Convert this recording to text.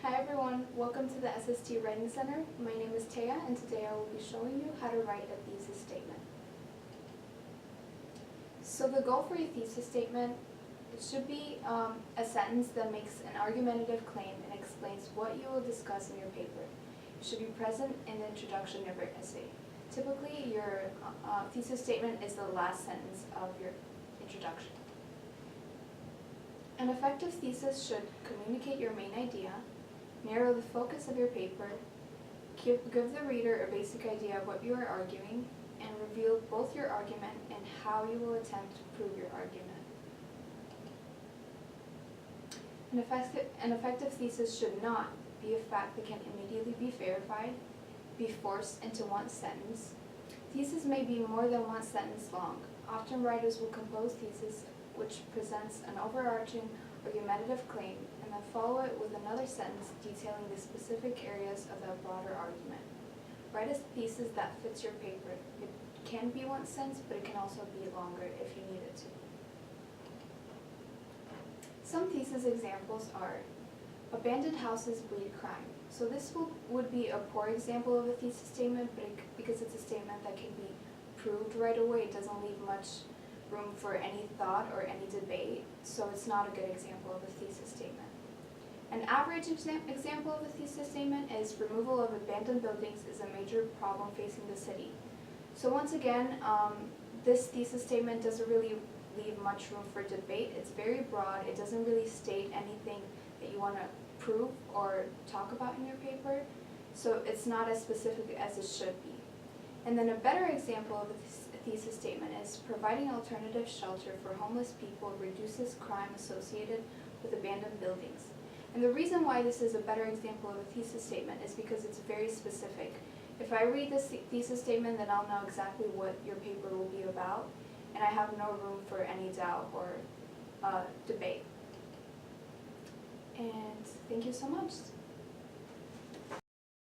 Hi everyone, welcome to the SST Writing Center. My name is Taya and today I will be showing you how to write a thesis statement. So the goal for your thesis statement, it should be a sentence that makes an argumentative claim and explains what you will discuss in your paper. It should be present in the introduction of your essay. Typically your thesis statement is the last sentence of your introduction. An effective thesis should communicate your main idea, narrow the focus of your paper, give the reader a basic idea of what you are arguing, and reveal both your argument and how you will attempt to prove your argument. An effective thesis should not be a fact that can immediately be verified, be forced into one sentence. Thesis may be more than one sentence long. Often writers will compose thesis which presents an overarching argumentative claim and then follow it with another sentence detailing the specific areas of that broader argument. Write a thesis that fits your paper. It can be one sentence, but it can also be longer if you need it to. Some thesis examples are: abandoned houses breed crime. So this would be a poor example of a thesis statement, but because it's a statement that can be proved right away, it doesn't leave much room for any thought or any debate, so it's not a good example of a thesis statement. An average example of a thesis statement is removal of abandoned buildings is a major problem facing the city. So once again, this thesis statement doesn't really leave much room for debate. It's very broad. It doesn't really state anything that you want to prove or talk about in your paper, so it's not as specific as it should be. And then a better example of a thesis statement is providing alternative shelter for homeless people reduces crime associated with abandoned buildings. And the reason why this is a better example of a thesis statement is because it's very specific. If I read this thesis statement, then I'll know exactly what your paper will be about, and I have no room for any doubt or debate. And thank you so much.